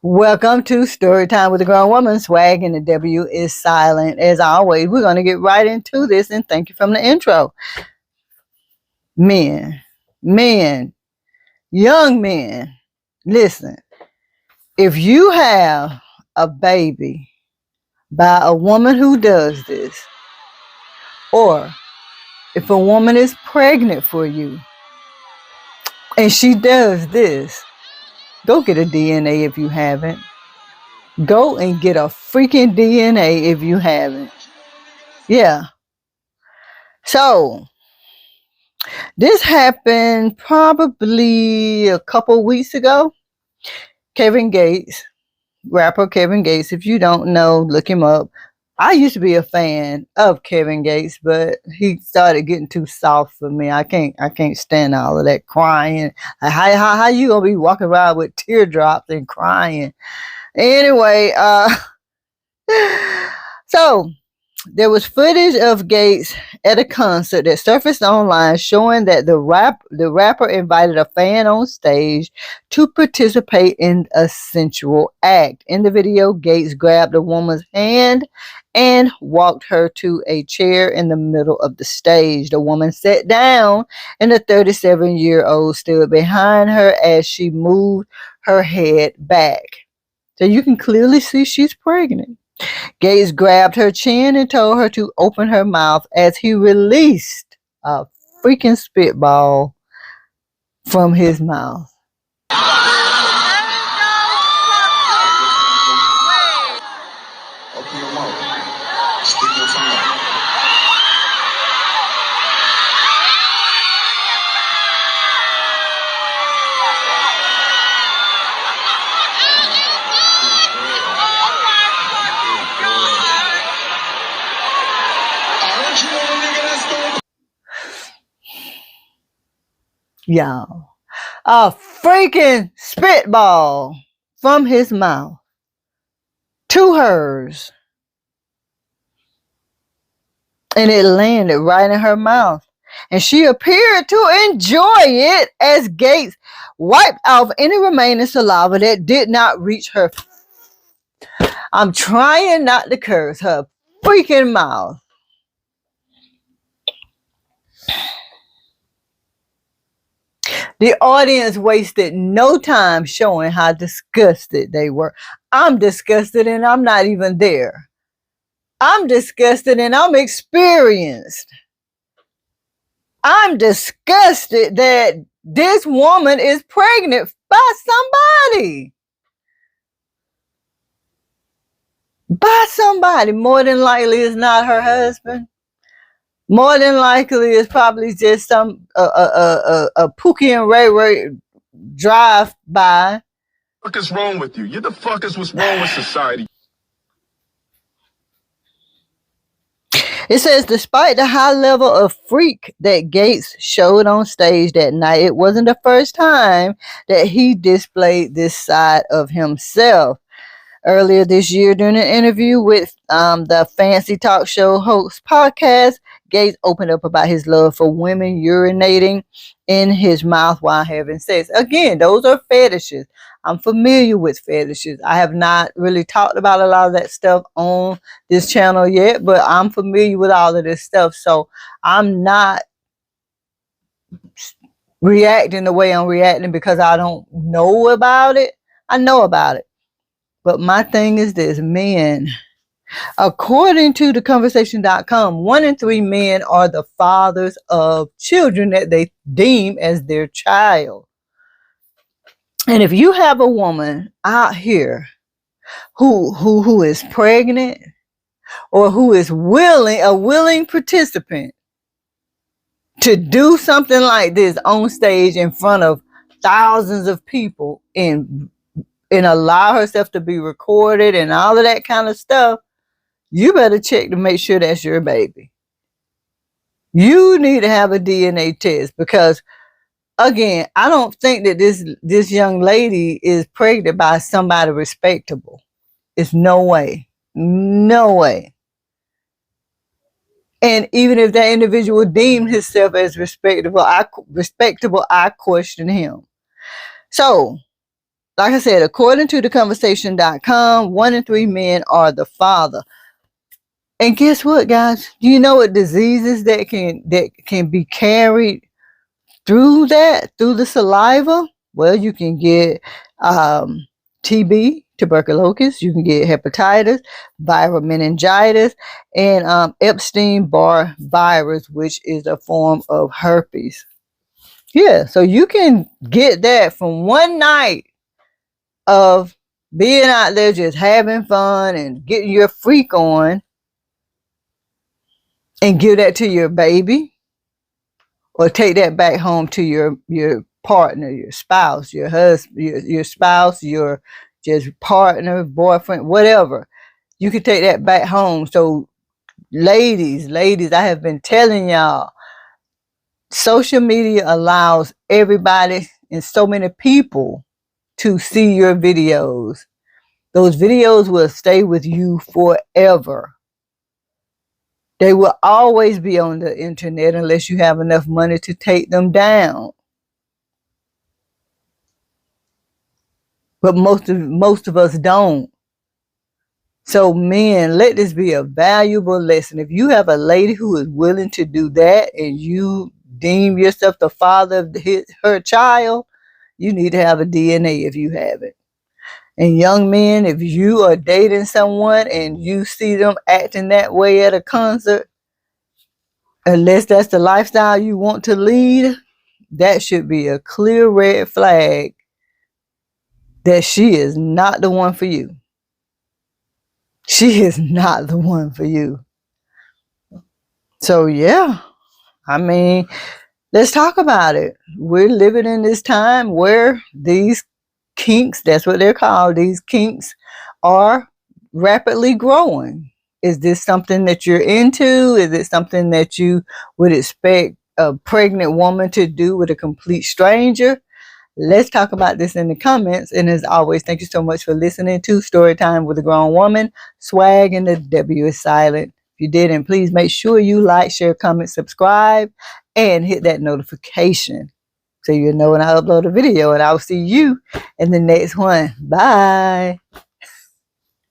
Welcome to Story Time with a Grown Woman. Swag and the W is silent. As always, we're going to get right into this, and thank you from the intro. Men, young men, listen. If you have a baby by a woman who does this, or if a woman is pregnant for you and she does this, go get a DNA if you haven't. Go and get a freaking DNA if you haven't. Yeah. So, this happened probably a couple weeks ago. Kevin Gates, rapper Kevin Gates, if you don't know, look him up. I used to be a fan of Kevin Gates, but he started getting too soft for me. I can't stand all of that crying. How you gonna be walking around with teardrops and crying? Anyway, so there was footage of Gates at a concert that surfaced online showing that the rapper invited a fan on stage to participate in a sensual act. In the video, Gates grabbed a woman's hand and walked her to a chair in the middle of the stage. The woman sat down and the 37-year-old stood behind her as she moved her head back. So you can clearly see she's pregnant. Gates grabbed her chin and told her to open her mouth as he released a freaking spitball from his mouth. Open your mouth. Stick your tongue out. Y'all, a freaking spitball from his mouth to hers, and it landed right in her mouth, and she appeared to enjoy it as Gates wiped off any remaining saliva that did not reach her. I'm trying not to curse, her freaking mouth. The audience wasted no time showing how disgusted they were. I'm disgusted and I'm not even there. I'm disgusted and I'm experienced. I'm disgusted that this woman is pregnant by somebody. By somebody. More than likely it's not her husband. More than likely, it's probably just some a Pookie and Ray Ray drive by. What is wrong with you? You the fuck is what's wrong with society? It says, despite the high level of freak that Gates showed on stage that night, it wasn't the first time that he displayed this side of himself. Earlier this year, during an interview with the Fancy Talk Show host podcast, Gates opened up about his love for women urinating in his mouth while having sex. Again, those are fetishes. I'm familiar with fetishes. I have not really talked about a lot of that stuff on this channel yet, but I'm familiar with all of this stuff. So I'm not reacting the way I'm reacting because I don't know about it. I know about it. But my thing is this, men, according to theconversation.com, 1 in 3 men are the fathers of children that they deem as their child. And if you have a woman out here who is pregnant or who is a willing participant to do something like this on stage in front of thousands of people and allow herself to be recorded and all of that kind of stuff, you better check to make sure that's your baby. You need to have a DNA test because, again, I don't think that this young lady is pregnant by somebody respectable. It's no way. No way. And even if that individual deemed himself as respectable, I question him. So, like I said, according to theconversation.com, 1 in 3 men are the father. And guess what, guys? Do you know what diseases that can be carried through the saliva? Well, you can get TB, tuberculosis. You can get hepatitis, viral meningitis, and Epstein-Barr virus, which is a form of herpes. Yeah, so you can get that from one night of being out there just having fun and getting your freak on, and give that to your baby, or take that back home to your partner, your spouse, your husband, your spouse, your just partner, boyfriend, whatever. You can take that back home. So ladies, I have been telling y'all, social media allows everybody and so many people to see your videos. Those videos will stay with you forever. They will always be on the internet unless you have enough money to take them down. But most of us don't. So men, let this be a valuable lesson. If you have a lady who is willing to do that and you deem yourself the father of her child, you need to have a DNA if you have it. And young men, if you are dating someone and you see them acting that way at a concert, unless that's the lifestyle you want to lead, that should be a clear red flag that she is not the one for you. She is not the one for you. So yeah, I mean, let's talk about it. We're living in this time where these kinks, that's what they're called, these kinks are rapidly growing. Is this something that you're into? Is it something that you would expect a pregnant woman to do with a complete stranger? Let's talk about this in the comments. And as always, thank you so much for listening to Storytime with a Grown Woman. Swag and the W is silent. If you didn't, please make sure you like, share, comment, subscribe, and hit that notification so you'll know when I upload a video. And I'll see you in the next one. Bye.